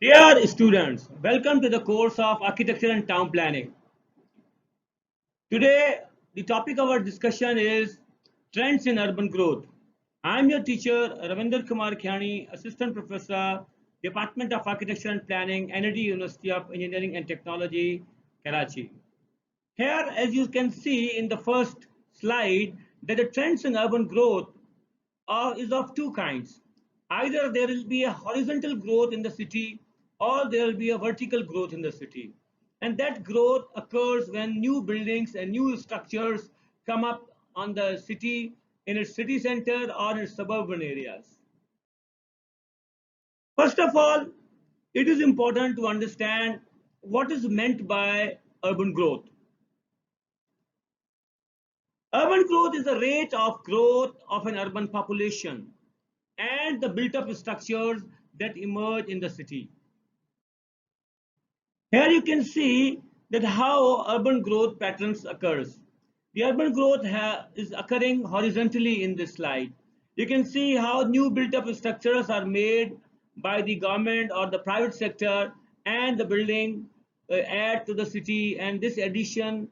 Dear students, welcome to the course of Architecture and Town Planning. Today, the topic of our discussion is Trends in Urban Growth. I am your teacher, Ravinder Kumar Khyani, Assistant Professor, Department of Architecture and Planning, NID University of Engineering and Technology, Karachi. Here, as you can see in the first slide, that the trends in urban growth is of two kinds. Either there will be a horizontal growth in the city or there will be a vertical growth in the city. And that growth occurs when new buildings and new structures come up on the city in its city center or in its suburban areas. First of all, it is important to understand what is meant by urban growth. Urban growth is the rate of growth of an urban population and the built up structures that emerge in the city. Here you can see that how urban growth patterns occurs. The urban growth is occurring horizontally in this slide. You can see how new built up structures are made by the government or the private sector, and the building add to the city, and this addition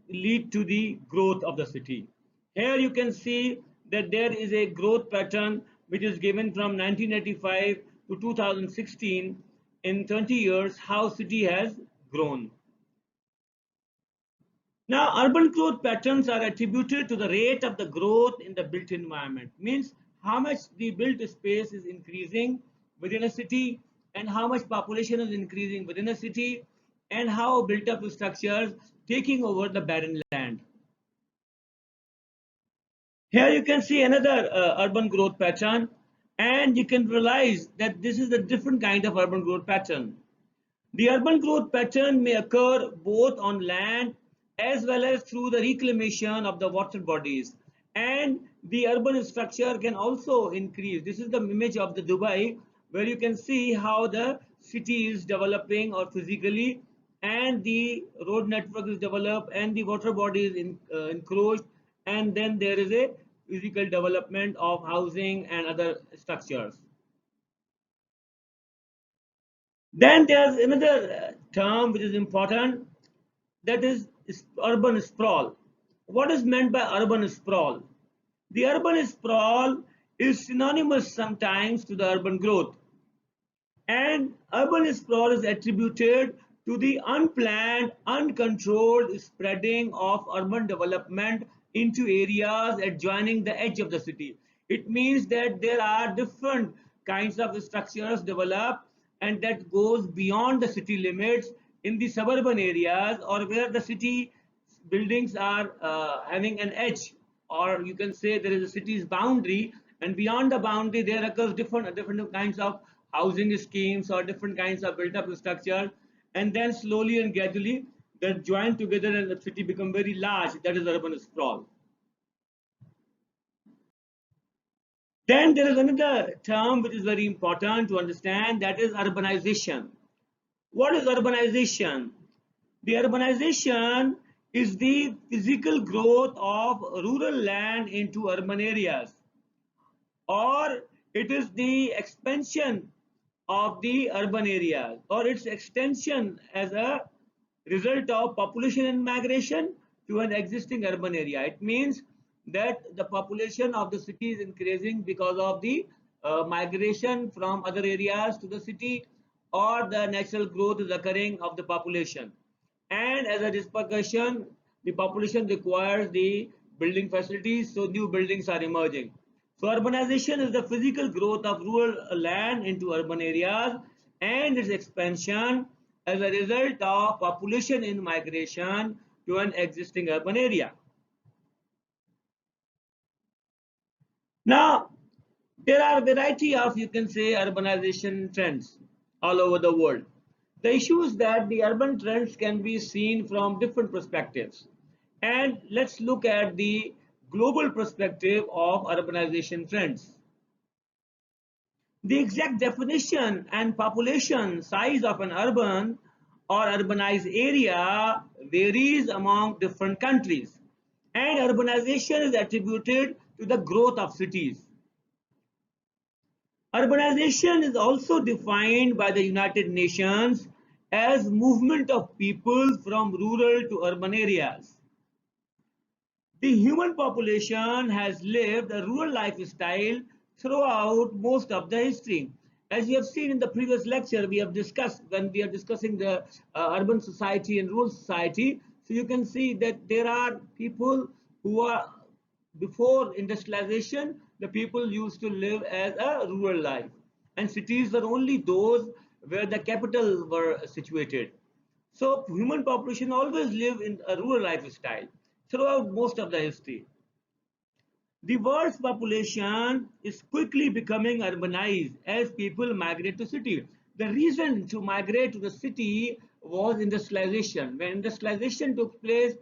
lead to the growth of the city. Here you can see that there is a growth pattern which is given from 1985 to 2016. In 20 years, how city has grown. Now, urban growth patterns are attributed to the rate of the growth in the built environment. Means how much the built space is increasing within a city, and how much population is increasing within a city, and how built up structures taking over the barren land. Here you can see another urban growth pattern, and you can realize that this is a different kind of urban growth pattern. The urban growth pattern may occur both on land as well as through the reclamation of the water bodies. And the urban structure can also increase. This is the image of the Dubai, where you can see how the city is developing or physically, and the road network is developed and the water body is encroached, and then there is a physical development of housing and other structures. Then there's another term which is important, that is urban sprawl. What is meant by urban sprawl? The urban sprawl is synonymous sometimes to the urban growth, and urban sprawl is attributed to the unplanned, uncontrolled spreading of urban development into areas adjoining the edge of the city. It means that there are different kinds of structures developed, and that goes beyond the city limits in the suburban areas, or where the city buildings are having an edge, or you can say there is a city's boundary, and beyond the boundary there occurs different kinds of housing schemes or different kinds of built up structure, and then slowly and gradually they join together and the city become very large. That is urban sprawl. Then there is another term which is very important to understand, that is urbanization. What is urbanization? The urbanization is the physical growth of rural land into urban areas, or it is the expansion of the urban areas, or its extension as a result of population and migration to an existing urban area. It means that the population of the city is increasing because of the migration from other areas to the city, or the natural growth is occurring of the population, and as a repercussion the population requires the building facilities, so new buildings are emerging. So urbanization is the physical growth of rural land into urban areas, and its expansion as a result of population in migration to an existing urban area. Now, there are a variety of, you can say, urbanization trends all over the world. The issue is that the urban trends can be seen from different perspectives. And let's look at the global perspective of urbanization trends. The exact definition and population size of an urban or urbanized area varies among different countries. And urbanization is attributed to the growth of cities. Urbanization is also defined by the United Nations as movement of people from rural to urban areas. The human population has lived a rural lifestyle throughout most of the history. As you have seen in the previous lecture, we have discussed when we are discussing the urban society and rural society. So you can see that there are people who are before industrialization, the people used to live as a rural life, and cities were only those where the capital were situated. So human population always live in a rural lifestyle throughout most of the history. The world's population is quickly becoming urbanized as people migrate to city. The reason to migrate to the city was industrialization. When industrialization took place,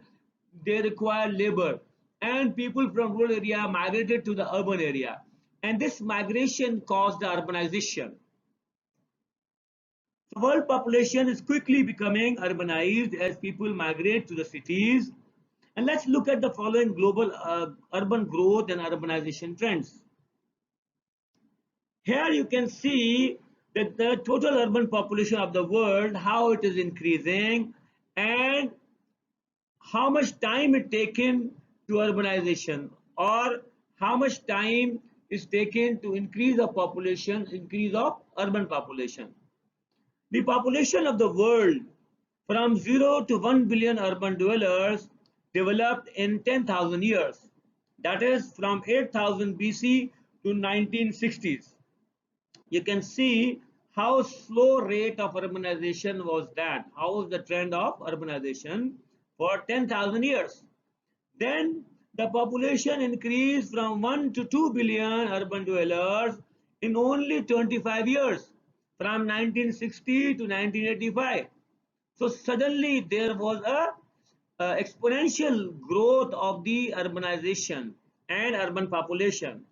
they required labor, and people from rural area migrated to the urban area. And this migration caused the urbanization. The world population is quickly becoming urbanized as people migrate to the cities. And let's look at the following global urban growth and urbanization trends. Here you can see that the total urban population of the world, how it is increasing, and how much time it taken to urbanization, or how much time is taken to increase of population, increase of urban population. The population of the world from 0 to 1 billion urban dwellers developed in 10,000 years. That is from 8000 BC to 1960s. You can see how slow rate of urbanization was that. How was the trend of urbanization for 10,000 years? Then the population increased from 1 to 2 billion urban dwellers in only 25 years, from 1960 to 1985. So suddenly there was a exponential growth of the urbanization and urban population.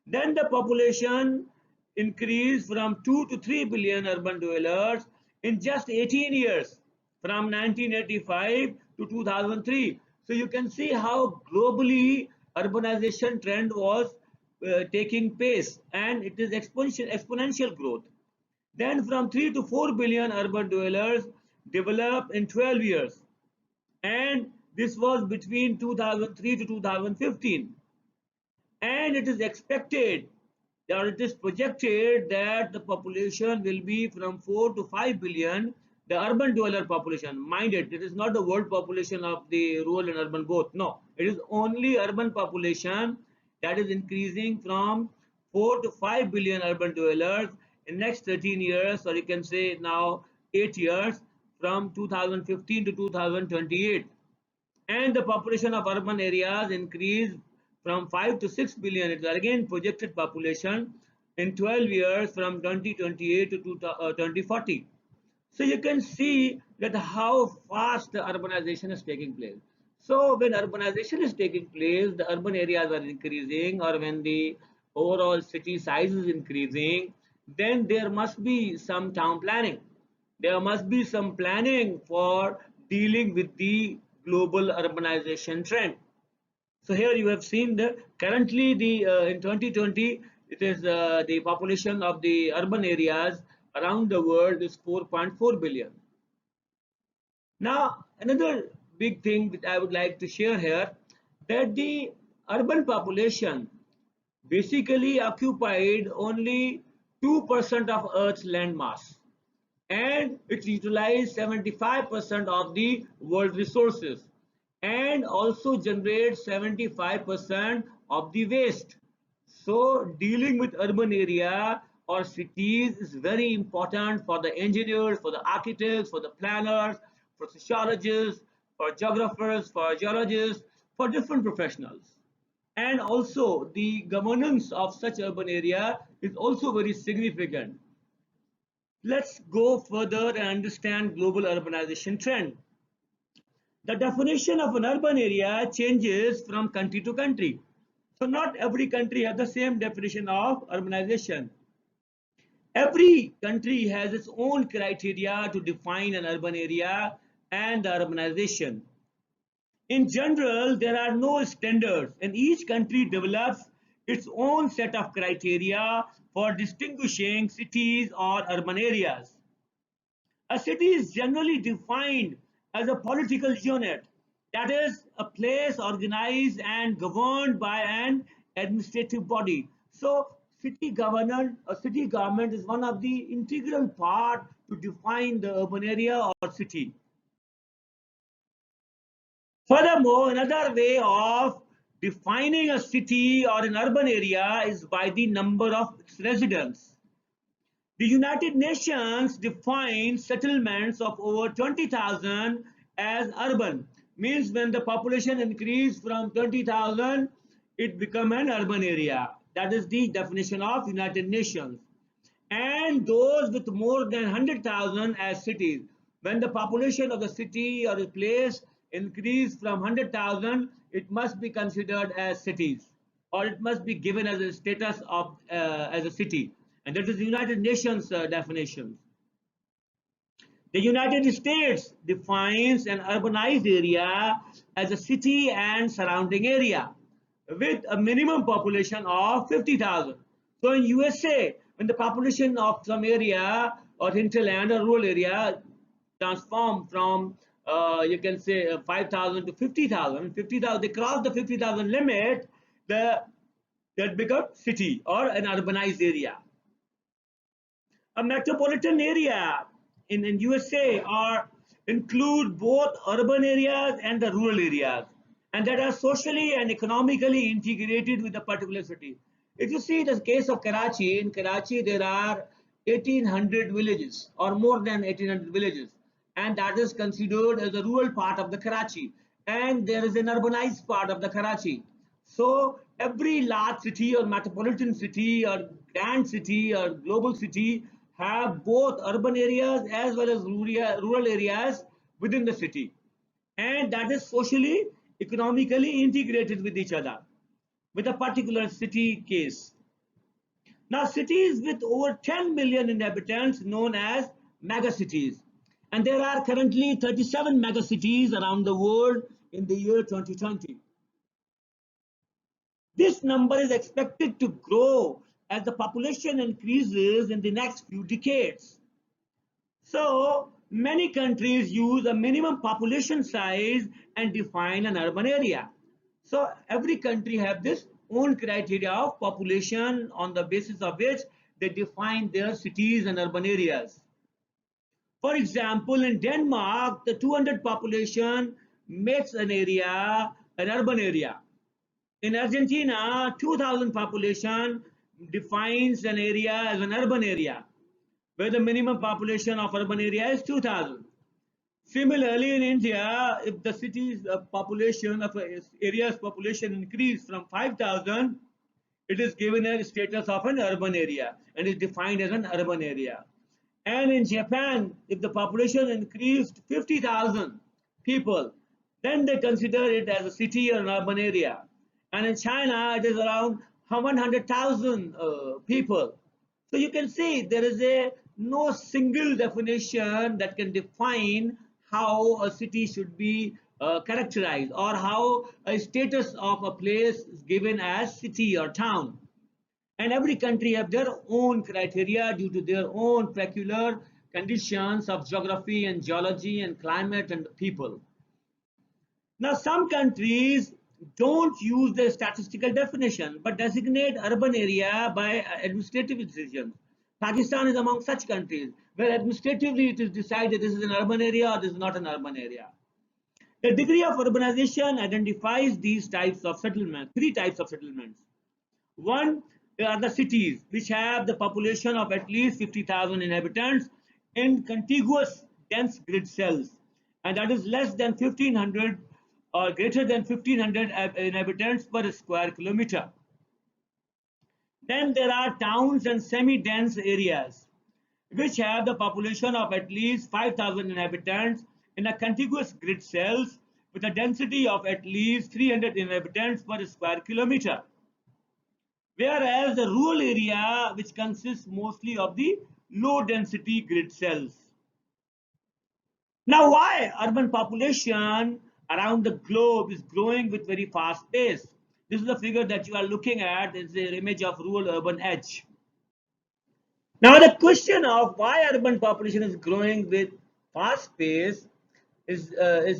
Then the population increased from 2 to 3 billion urban dwellers in just 18 years, from 1985 to 2003. So you can see how globally urbanization trend was taking pace, and it is exponential growth. Then from 3 to 4 billion urban dwellers developed in 12 years, and this was between 2003 to 2015. And it is expected, or it is projected, that the population will be from 4 to 5 billion, the urban dweller population. Mind it, it is not the world population of the rural and urban both. No, it is only urban population that is increasing from 4 to 5 billion urban dwellers in next 13 years, or you can say now 8 years, from 2015 to 2028. And the population of urban areas increased from 5 to 6 billion. It is again projected population in 12 years, from 2028 to 2040. So you can see that how fast the urbanization is taking place. So when urbanization is taking place, the urban areas are increasing, or when the overall city size is increasing, then there must be some town planning. There must be some planning for dealing with the global urbanization trend. So here you have seen the currently the in 2020, it is the population of the urban areas around the world is 4.4 billion. Now another big thing that I would like to share here, that the urban population basically occupied only 2% of Earth's land mass, and it utilizes 75% of the world resources, and also generates 75% of the waste. So dealing with urban area or cities is very important for the engineers, for the architects, for the planners, for sociologists, for geographers, for geologists, for different professionals. And also the governance of such urban area is also very significant. Let's go further and understand global urbanization trend. The definition of an urban area changes from country to country. So not every country has the same definition of urbanization. Every country has its own criteria to define an urban area and the urbanization. In general, there are no standards, and each country develops its own set of criteria for distinguishing cities or urban areas. A city is generally defined as a political unit, that is, a place organized and governed by an administrative body. So, city government is one of the integral part to define the urban area or city. Furthermore, another way of defining a city or an urban area is by the number of its residents. The United Nations defines settlements of over 20,000 as urban. Means when the population increased from 20,000, it become an urban area. That is the definition of United Nations. And those with more than 100,000 as cities. When the population of the city or the place increase from 100,000, it must be considered as cities, or it must be given as a status of as a city, and that is the United Nations definition. The United States defines an urbanized area as a city and surrounding area with a minimum population of 50,000. So in USA, when the population of some area or hinterland or rural area transform from you can say 5,000 to 50,000, 50,000, they cross the 50,000 limit, the that become city or an urbanized area. A metropolitan area in USA are include both urban areas and the rural areas, and that are socially and economically integrated with a particular city. If you see the case of Karachi, in Karachi there are 1800 villages or more than 1800 villages, and that is considered as the rural part of the Karachi, and there is an urbanized part of the Karachi. So every large city or metropolitan city or grand city or global city have both urban areas as well as rural areas within the city, and that is socially economically integrated with each other with a particular city case. Now cities with over 10 million inhabitants known as megacities, and there are currently 37 megacities around the world in the year 2020. This number is expected to grow as the population increases in the next few decades. So, many countries use a minimum population size and define an urban area. So, every country have this own criteria of population on the basis of which they define their cities and urban areas. For example, in Denmark, the 200 population makes an area an urban area. In Argentina, 2,000 population defines an area as an urban area, where the minimum population of urban area is 2,000. Similarly, in India, if the city's population of area's population increase from 5,000, it is given a status of an urban area and is defined as an urban area. And in Japan, if the population increased 50,000 people, then they consider it as a city or an urban area. And in China, it is around 100,000 people. So you can see there is a no single definition that can define how a city should be characterized or how a status of a place is given as city or town. And every country have their own criteria due to their own peculiar conditions of geography and geology and climate and people. Now, some countries don't use the statistical definition but designate urban area by administrative decisions. Pakistan is among such countries where administratively it is decided this is an urban area or this is not an urban area. The degree of urbanization identifies these types of settlements, three types of settlements. One are the cities which have the population of at least 50,000 inhabitants in contiguous dense grid cells, and that is less than 1,500 or greater than 1,500 inhabitants per square kilometer. Then there are towns and semi-dense areas which have the population of at least 5,000 inhabitants in a contiguous grid cells with a density of at least 300 inhabitants per square kilometer. Whereas the rural area, which consists mostly of the low density grid cells. Now, why urban population around the globe is growing with very fast pace? This is the figure that you are looking at. It's the image of rural urban edge. Now the question of why urban population is growing with fast pace is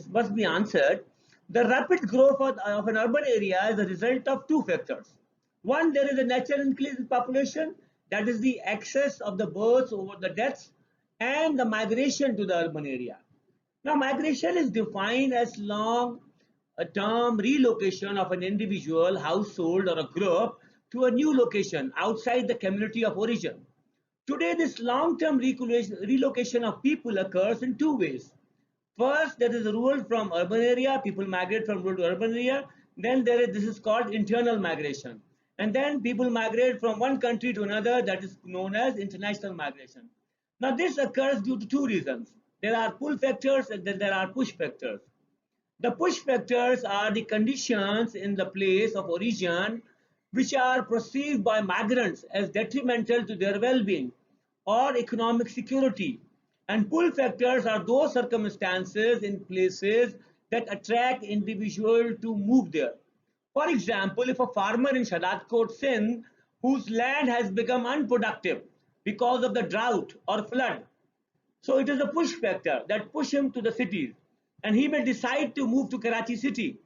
must be answered. The rapid growth of an urban area is a result of two factors. One, there is a natural increase in population, that is the excess of the births over the deaths, and the migration to the urban area. Now, migration is defined as long a term relocation of an individual, household, or a group to a new location outside the community of origin. Today, this long-term relocation of people occurs in two ways. First, there is rural from urban area. People migrate from rural to urban area. Then this is called internal migration. And then people migrate from one country to another, that is known as international migration. Now, this occurs due to two reasons. There are pull factors and then there are push factors. The push factors are the conditions in the place of origin which are perceived by migrants as detrimental to their well-being or economic security. And pull factors are those circumstances in places that attract individuals to move there. For example, if a farmer in Shadadkot, Sindh, whose land has become unproductive because of the drought or flood, so it is a push factor that push him to the cities. And he may decide to move to Karachi city,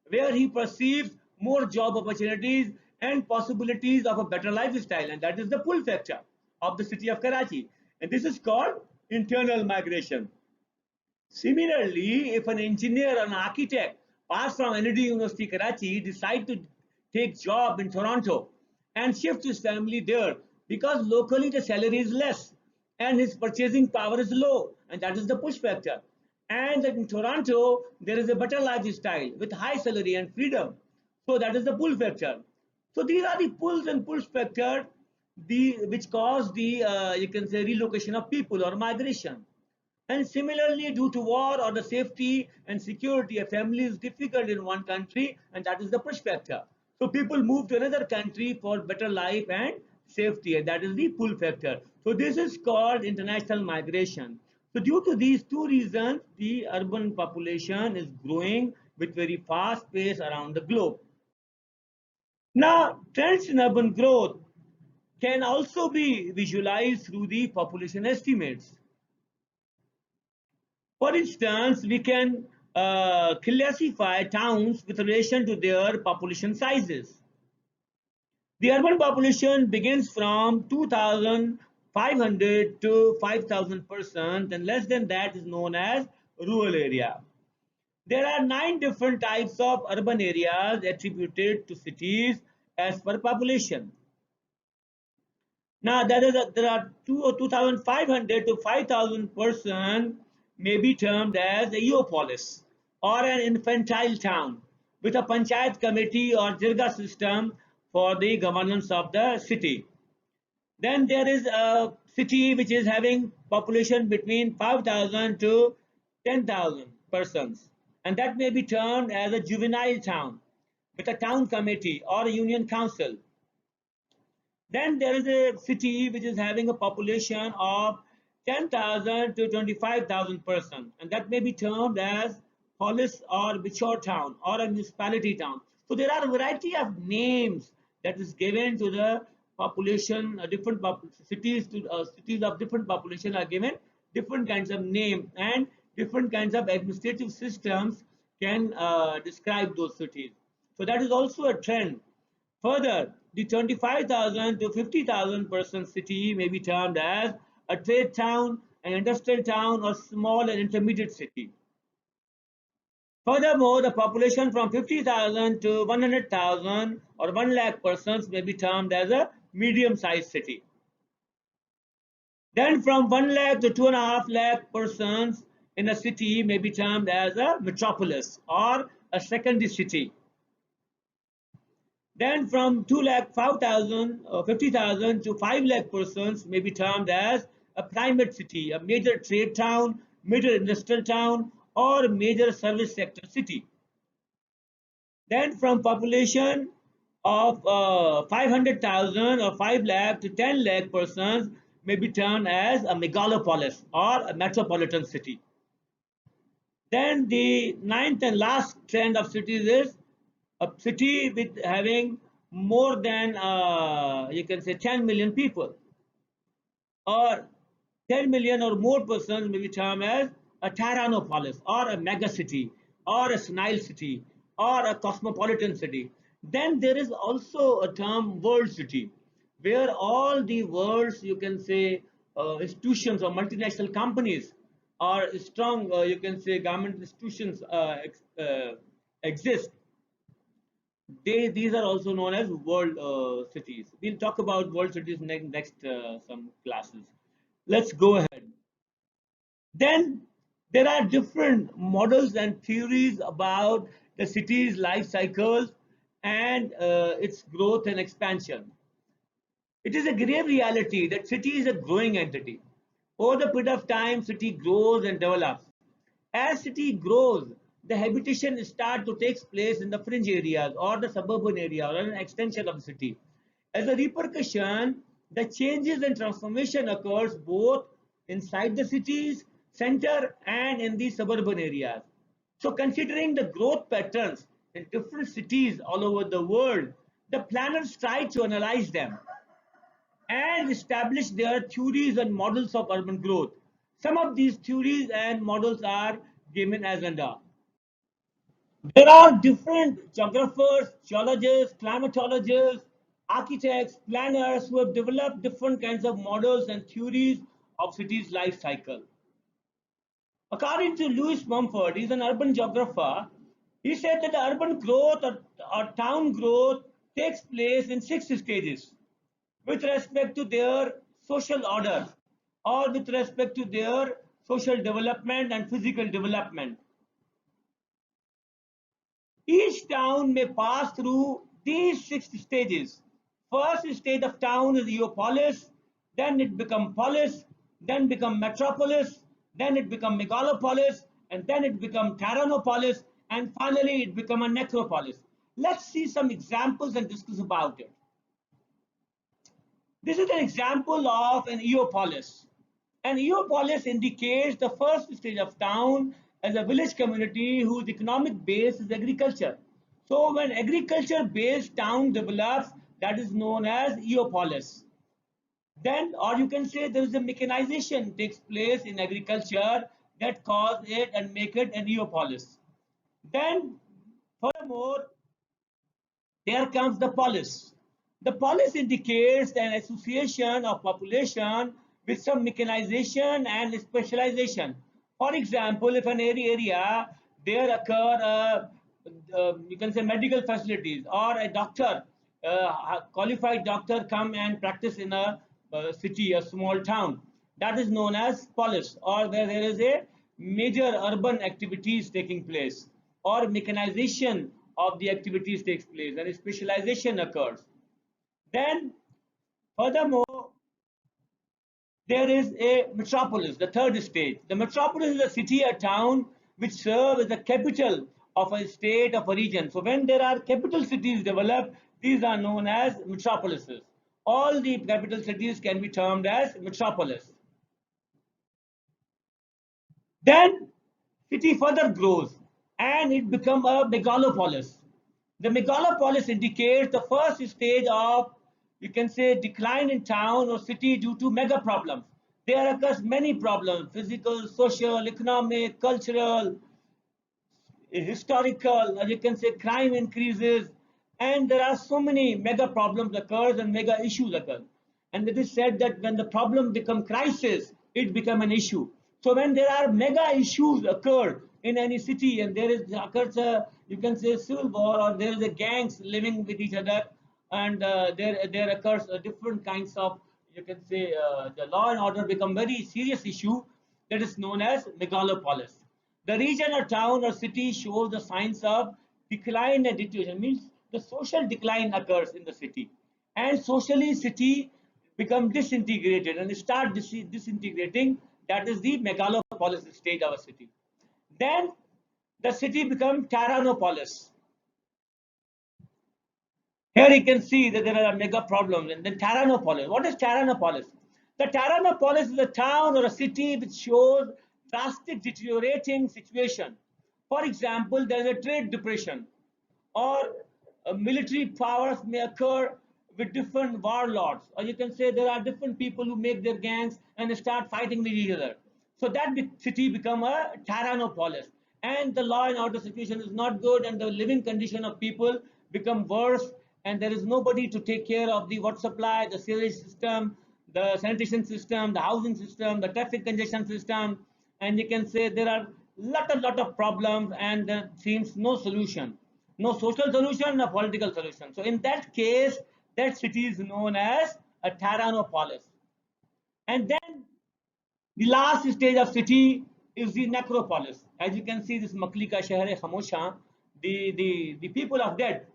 where he perceives more job opportunities and possibilities of a better lifestyle. And that is the pull factor of the city of Karachi. And this is called internal migration. Similarly, if an engineer or an architect pass from ND University Karachi decide to take job in Toronto and shift his family there because locally the salary is less and his purchasing power is low, and that is the push factor. And in Toronto there is a better lifestyle with high salary and freedom, so that is the pull factor. So these are the pulls and push factor which cause the you can say relocation of people or migration. And similarly, due to war or the safety and security, a family is difficult in one country, and that is the push factor. So people move to another country for better life and safety, and that is the pull factor. So this is called international migration. So due to these two reasons, the urban population is growing with very fast pace around the globe. Now, trends in urban growth can also be visualized through the population estimates. For instance, we can classify towns with relation to their population sizes. The urban population begins from 2,500 to 5,000 persons, and less than that is known as rural area. There are 9 different types of urban areas attributed to cities as per population. Now, there are 2,500 to 5,000 persons may be termed as a Eopolis or an infantile town with a panchayat committee or jirga system for the governance of the city. Then there is a city which is having population between 5,000 to 10,000 persons, and that may be termed as a juvenile town with a town committee or a union council. Then there is a city which is having a population of 10,000 to 25,000 persons, and that may be termed as polis or mature town or a municipality town. So there are a variety of names that is given to the population. Different cities cities of different population are given different kinds of name, and different kinds of administrative systems can describe those cities. So that is also a trend. Further, the 25,000 to 50,000 person city may be termed as a trade town, an industrial town, or small and intermediate city. Furthermore, the population from 50,000 to 100,000 or 1 lakh persons may be termed as a medium-sized city. Then from 1 lakh to 2.5 lakh persons in a city may be termed as a metropolis or a secondary city. Then from 2 lakh 5,000 or 50,000 to 5 lakh persons may be termed as a primate city, a major trade town, major industrial town, or a major service sector city. Then from population of 500,000 or 5 lakh to 10 lakh persons may be termed as a megalopolis or a metropolitan city. Then the ninth and last trend of cities is a city with having more than you can say 10 million people, or 10 million or more persons may be termed as a tyrannopolis or a mega city or a senile city or a cosmopolitan city. Then there is also a term world city, where all the world's, you can say, institutions or multinational companies or strong, you can say, government institutions exist. These are also known as world cities. We'll talk about world cities next some classes. Let's go ahead. Then there are different models and theories about the city's life cycles and its growth and expansion. It is a grave reality that city is a growing entity. Over the period of time, city grows and develops. As city grows, the habitation start to take place in the fringe areas or the suburban area or an extension of the city. As a repercussion, the changes and transformation occurs both inside the city's center and in the suburban areas. So considering the growth patterns in different cities all over the world, the planners try to analyze them and establish their theories and models of urban growth. Some of these theories and models are given as under. There are different geographers, geologists, climatologists, architects, planners who have developed different kinds of models and theories of cities' life cycle. According to Louis Mumford, he's an urban geographer. He said that the urban growth or town growth takes place in 6 stages with respect to their social order or with respect to their social development and physical development. Each town may pass through these 6 stages. First stage of town is Eopolis, then it become polis, then become metropolis, then it become megalopolis, and then it become tyrannopolis, and finally it become a necropolis. Let's see some examples and discuss about it. This is an example of an Eopolis. An Eopolis indicates the first stage of town as a village community whose economic base is agriculture. So when agriculture-based town develops, that is known as Eopolis. Then, or you can say there is a mechanization takes place in agriculture that cause it and make it an Eopolis. Then, furthermore, there comes the polis. The polis indicates an association of population with some mechanization and specialization. For example, if an area there occur, you can say medical facilities or a doctor, a qualified doctor come and practice in a city, a small town. That is known as polis, or where there is a major urban activities taking place, or mechanization of the activities takes place and specialization occurs. Then, furthermore, there is a metropolis, the third stage. The metropolis is a city or town which serves as the capital of a state of a region. So when there are capital cities developed, these are known as metropolises. All the capital cities can be termed as metropolis. Then city further grows and it becomes a megalopolis. The megalopolis indicates the first stage of, you can say, decline in town or city due to mega problems. There occurs many problems: physical, social, economic, cultural, historical, or you can say crime increases, and there are so many mega problems occurs and mega issues occur. And it is said that when the problem become crisis, it become an issue. So when there are mega issues occur in any city and there is occurs a, you can say, civil war, or there is a gangs living with each other, and there occurs different kinds of, you can say, the law and order become very serious issue, that is known as megalopolis. The region or town or city shows the signs of decline and deterioration, means the social decline occurs in the city, and socially city become disintegrated and start disintegrating. That is the megalopolis stage of a city. Then the city become tyrannopolis. Here you can see that there are mega problems. And then tyrannopolis. What is tyrannopolis? The tyrannopolis is a town or a city which shows drastic deteriorating situation. For example, there is a trade depression, or military powers may occur with different warlords, or you can say there are different people who make their gangs and start fighting with each other. So that city become a tyrannopolis, and the law and order situation is not good, and the living condition of people become worse, and there is nobody to take care of the water supply, the sewage system, the sanitation system, the housing system, the traffic congestion system, and you can say there are lot of problems, and there seems no solution, no social solution, no political solution. So in that case, that city is known as a tyrannopolis. And then the last stage of city is the necropolis. As you can see, this Makli ka Sheher Khamosha, the people of dead.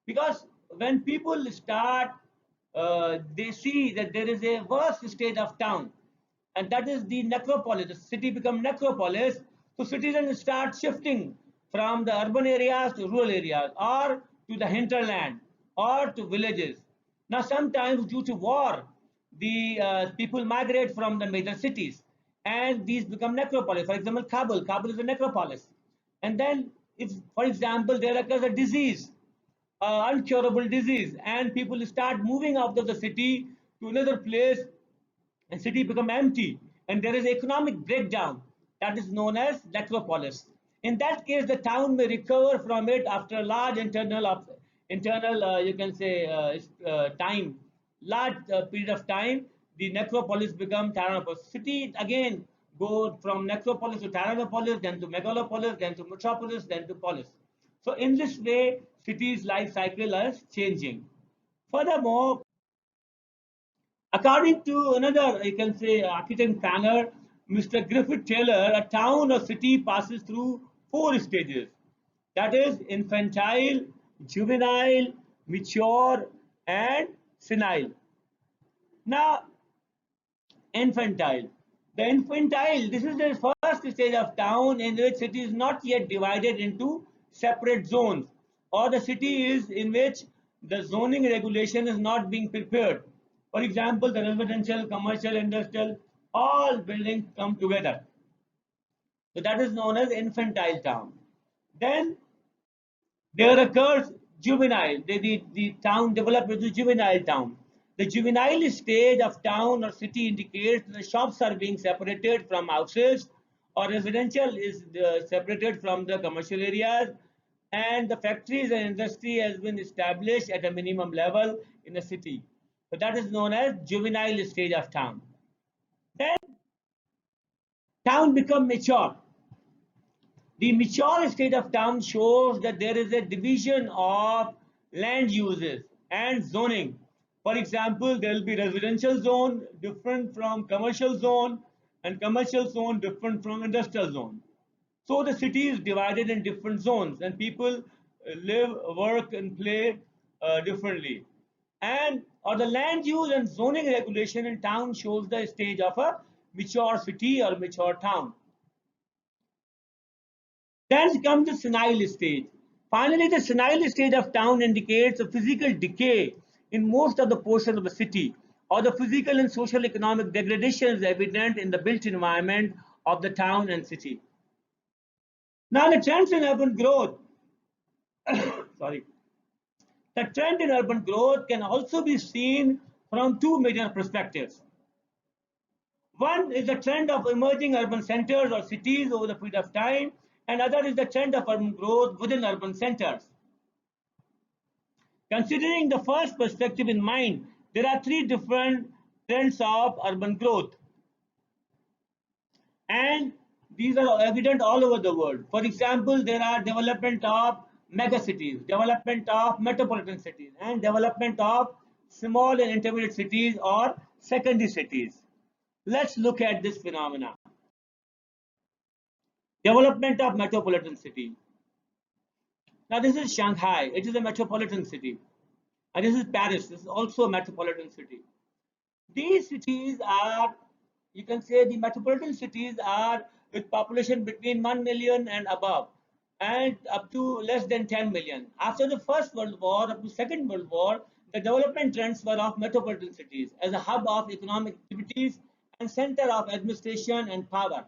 Because when people start, they see that there is a worse state of town, and that is the necropolis. The city become necropolis, so citizens start shifting from the urban areas to rural areas, or to the hinterland, or to villages. Now, sometimes due to war, the people migrate from the major cities, and these become necropolis. For example, Kabul. Kabul is a necropolis. And then, if, for example, there occurs a disease, uncurable disease, and people start moving out of the city to another place, and city become empty, and there is economic breakdown, that is known as necropolis. In that case, the town may recover from it after a large internal you can say time, large period of time. The necropolis become tyrannopolis. City again go from necropolis to tyrannopolis, then to megalopolis, then to metropolis, then to polis. So in this way, cities' life cycle is changing. Furthermore, according to another, you can say, architect planner, Mr. Griffith Taylor, a town or city passes through four stages. That is infantile, juvenile, mature, and senile. Now, infantile. The infantile, this is the first stage of town in which city is not yet divided into separate zones, or the city is in which the zoning regulation is not being prepared. For example, the residential, commercial, industrial, all buildings come together. So that is known as infantile town. Then there occurs juvenile. The town develops into juvenile town. The juvenile stage of town or city indicates the shops are being separated from houses, or residential is separated from the commercial areas, and the factories and industry has been established at a minimum level in the city. So that is known as juvenile stage of town. Then town become mature. The mature state of town shows that there is a division of land uses and zoning. For example, there will be residential zone different from commercial zone, and commercial zone different from industrial zone. So the city is divided in different zones, and people live, work, and play differently. And or the land use and zoning regulation in town shows the stage of a mature city or mature town. Then comes the senile stage. Finally, the senile stage of town indicates a physical decay in most of the portion of the city, or the physical and social economic degradation is evident in the built environment of the town and city. Now, the trends in urban growth, sorry, the trend in urban growth can also be seen from two major perspectives. One is the trend of emerging urban centers or cities over the period of time, and other is the trend of urban growth within urban centers. Considering the first perspective in mind, there are three different trends of urban growth, and these are evident all over the world. For example, there are development of megacities, development of metropolitan cities, and development of small and intermediate cities or secondary cities. Let's look at this phenomena. Development of metropolitan city. Now this is Shanghai. It is a metropolitan city. And this is Paris. This is also a metropolitan city. These cities are, you can say the metropolitan cities are with population between 1 million and above, and up to less than 10 million. After the First World War, up to Second World War, the development trends were of metropolitan cities as a hub of economic activities and center of administration and power.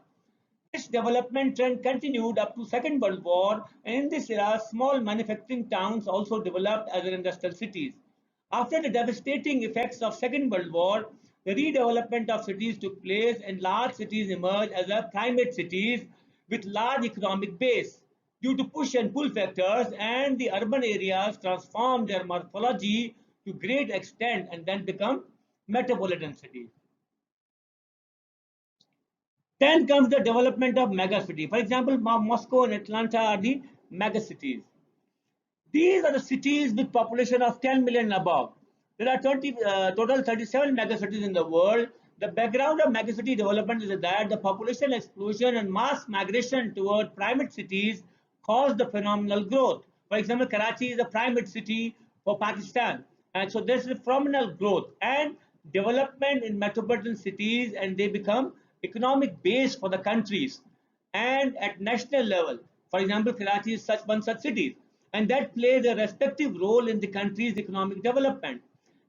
This development trend continued up to Second World War, and in this era, small manufacturing towns also developed as industrial cities. After the devastating effects of Second World War, the redevelopment of cities took place, and large cities emerged as a primate cities with large economic base. Due to push and pull factors, and the urban areas transformed their morphology to great extent and then become metropolitan cities. Then comes the development of megacity. For example, Moscow and Atlanta are the megacities. These are the cities with population of 10 million and above. There are total 37 megacities in the world. The background of megacity development is that the population explosion and mass migration toward primate cities caused the phenomenal growth. For example, Karachi is a primate city for Pakistan. And so there's a phenomenal growth and development in metropolitan cities, and they become economic base for the countries and at national level. For example, Karachi is one such city, and that plays a respective role in the country's economic development.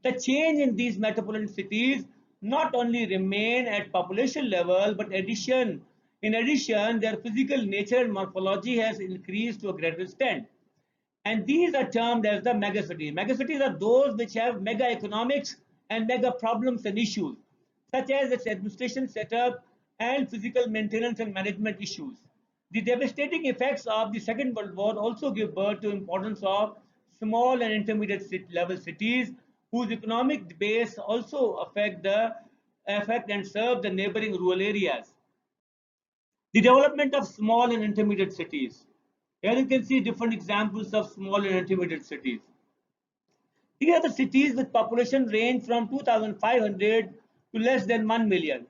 The change in these metropolitan cities not only remain at population level, but in addition, their physical nature and morphology has increased to a greater extent. And these are termed as the megacities. Megacities are those which have mega economics and mega problems and issues, such as its administration setup and physical maintenance and management issues. The devastating effects of the Second World War also give birth to importance of small and intermediate level cities, whose economic base also affect and serve the neighboring rural areas. The development of small and intermediate cities. Here you can see different examples of small and intermediate cities. Here the cities with population range from 2,500 to less than 1 million.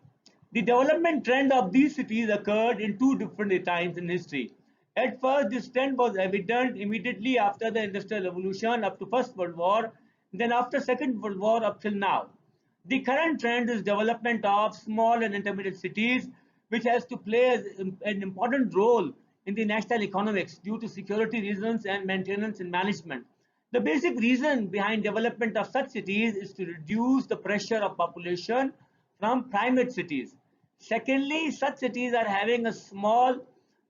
The development trend of these cities occurred in two different times in history. At first, this trend was evident immediately after the Industrial Revolution up to First World War, then after Second World War up till now. The current trend is development of small and intermediate cities, which has to play an important role in the national economics due to security reasons and maintenance and management. The basic reason behind development of such cities is to reduce the pressure of population from primate cities. Secondly, such cities are having a small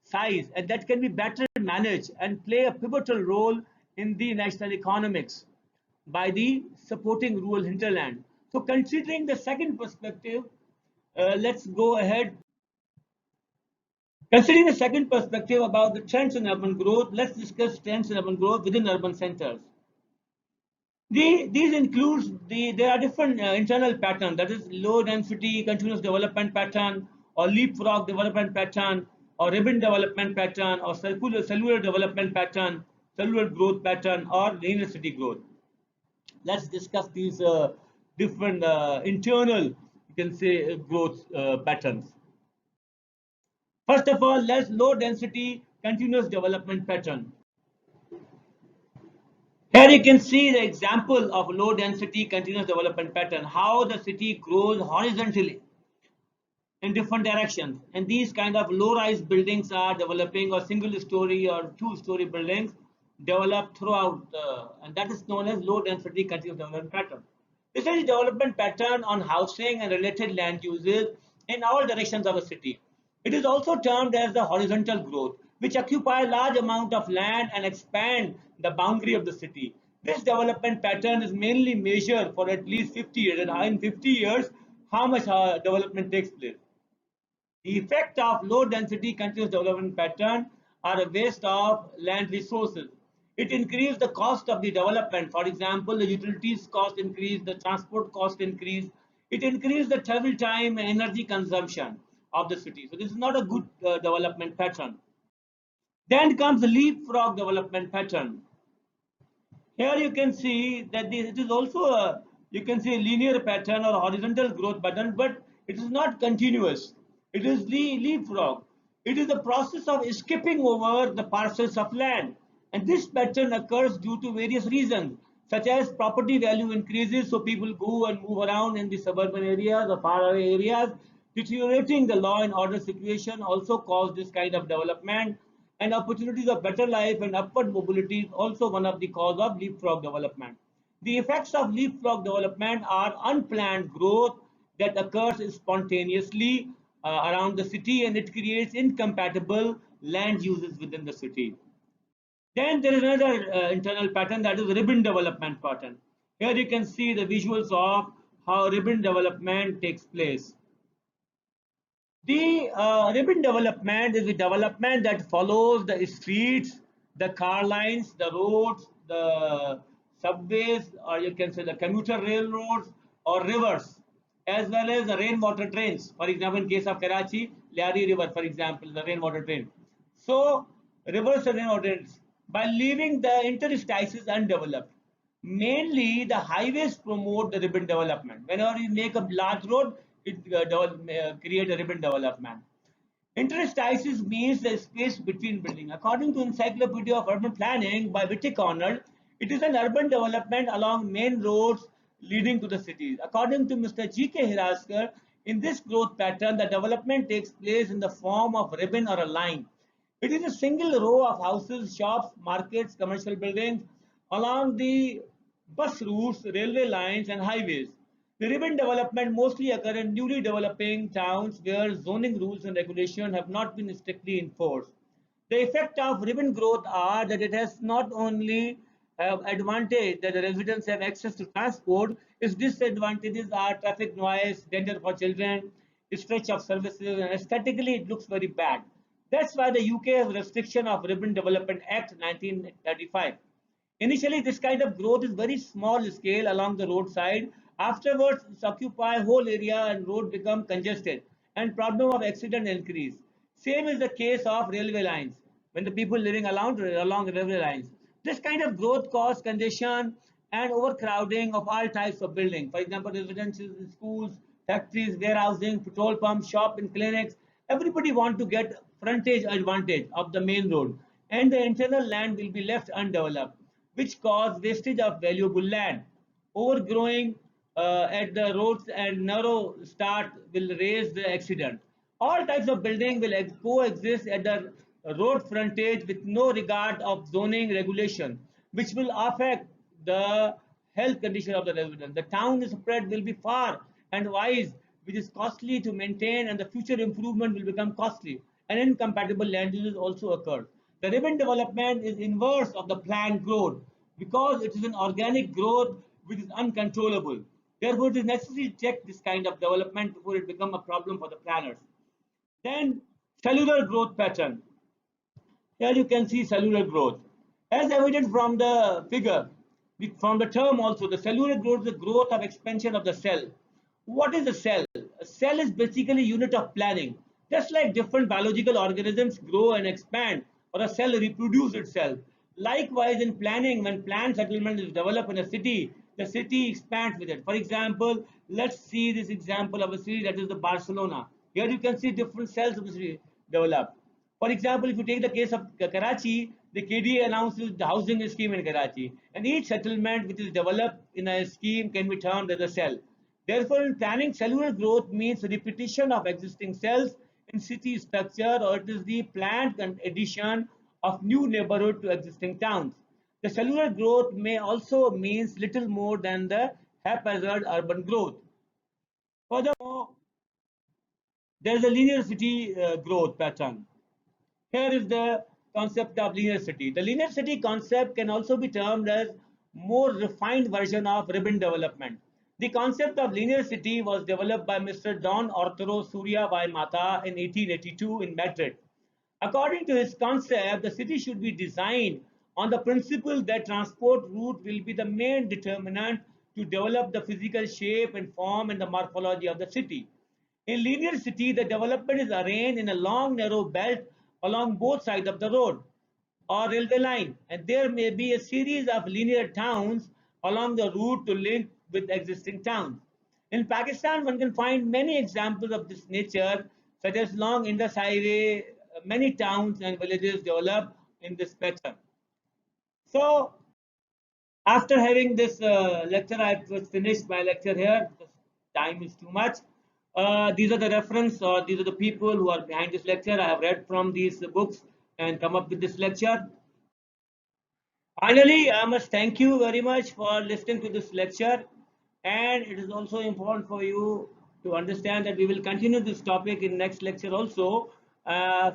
size and that can be better managed and play a pivotal role in the national economics by the supporting rural hinterland. So considering the second perspective, let's go ahead. Considering the second perspective about the trends in urban growth, let's discuss trends in urban growth within urban centers. These includes there are different internal patterns, that is low density continuous development pattern or leapfrog development pattern or ribbon development pattern or cellular development pattern, cellular growth pattern or linear city growth. Let's discuss these different internal, you can say, growth patterns. First of all, let's low density continuous development pattern. Here you can see the example of low density continuous development pattern, how the city grows horizontally in different directions. And these kind of low-rise buildings are developing, or single story or two-story buildings develop throughout, and that is known as low density continuous development pattern. This is a development pattern on housing and related land uses in all directions of a city. It is also termed as the horizontal growth, which occupy a large amount of land and expand the boundary of the city. This development pattern is mainly measured for at least 50 years, and in 50 years, how much development takes place. The effect of low density continuous development pattern are a waste of land resources. It increases the cost of the development. For example, the utilities cost increase, the transport cost increase. It increases the travel time and energy consumption of the city. So this is not a good development pattern. Then comes the leapfrog development pattern. Here you can see that it is also a, you can see, a linear pattern or horizontal growth pattern, but it is not continuous. It is leapfrog. It is the process of skipping over the parcels of land. And this pattern occurs due to various reasons, such as property value increases, so people go and move around in the suburban areas or faraway areas. Deteriorating the law and order situation also cause this kind of development, and opportunities of better life and upward mobility is also one of the cause of leapfrog development. The effects of leapfrog development are unplanned growth that occurs spontaneously, around the city, and it creates incompatible land uses within the city. Then there is another internal pattern, that is ribbon development pattern. Here you can see the visuals of how ribbon development takes place. The ribbon development is the development that follows the streets, the car lines, the roads, the subways, or you can say the commuter railroads or rivers, as well as the rainwater drains. For example, in case of Karachi, Lyari River, for example, the rainwater drain. So, rivers and rainwater drains, by leaving the interstices undeveloped. Mainly, the highways promote the ribbon development. Whenever you make a large road, it create a ribbon development. Interstices means the space between buildings. According to Encyclopedia of Urban Planning by Whittick Arnold, it is an urban development along main roads leading to the cities. According to Mr. G.K. Hiraskar, in this growth pattern, the development takes place in the form of ribbon or a line. It is a single row of houses, shops, markets, commercial buildings along the bus routes, railway lines, and highways. The ribbon development mostly occur in newly developing towns where zoning rules and regulations have not been strictly enforced. The effect of ribbon growth are that it has not only have advantage that the residents have access to transport, its disadvantages are traffic noise, danger for children, stretch of services, and aesthetically it looks very bad. That's why the UK has restriction of Ribbon Development Act 1935. Initially, this kind of growth is very small scale along the roadside. Afterwards, it occupy whole area and road become congested and problem of accident increase. Same is the case of railway lines. When the people living along railway lines, this kind of growth cause congestion and overcrowding of all types of buildings. For example, residences, schools, factories, warehousing, petrol pumps, shop and clinics. Everybody want to get frontage advantage of the main road, and the internal land will be left undeveloped, which cause wastage of valuable land. Overgrowing at the roads and narrow start will raise the accident. All types of building will coexist at the road frontage with no regard of zoning regulation, which will affect the health condition of the resident. The town spread will be far and wide, which is costly to maintain, and the future improvement will become costly, and incompatible land uses also occur. The ribbon development is inverse of the planned growth because it is an organic growth which is uncontrollable. Therefore, it is necessary to check this kind of development before it becomes a problem for the planners. Then, cellular growth pattern. Here you can see cellular growth. As evident from the figure, from the term also, the cellular growth is the growth of expansion of the cell. What is a cell? A cell is basically a unit of planning. Just like different biological organisms grow and expand, or a cell reproduce itself. Likewise, in planning, when planned settlement is developed in a city, the city expands with it. For example, let's see this example of a city, that is the Barcelona. Here you can see different cells of the city develop. For example, if you take the case of Karachi, the KDA announces the housing scheme in Karachi, and each settlement which is developed in a scheme can be termed as a cell. Therefore, in planning, cellular growth means repetition of existing cells in city structure, or it is the planned addition of new neighborhood to existing towns. The cellular growth may also means little more than the haphazard urban growth. Furthermore, there is a linear city growth pattern. Here is the concept of linear city. The linear city concept can also be termed as more refined version of ribbon development. The concept of linear city was developed by Mr. Don Arturo Surya y Mata in 1882 in Madrid. According to his concept, the city should be designed on the principle that transport route will be the main determinant to develop the physical shape and form and the morphology of the city. In linear city, the development is arranged in a long narrow belt along both sides of the road or railway line, and there may be a series of linear towns along the route to link with existing towns. In Pakistan, one can find many examples of this nature, such as long Indus Highway. Many towns and villages develop in this pattern. So, after having this lecture, I have finished my lecture here because time is too much. These are the reference, or these are the people who are behind this lecture. I have read from these books and come up with this lecture. Finally, I must thank you very much for listening to this lecture, and it is also important for you to understand that we will continue this topic in next lecture also.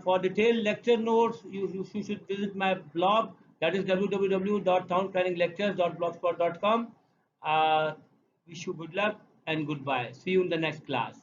For detailed lecture notes, you should visit my blog, that is www.townplanninglectures.blogspot.com. Wish you good luck and goodbye. See you in the next class.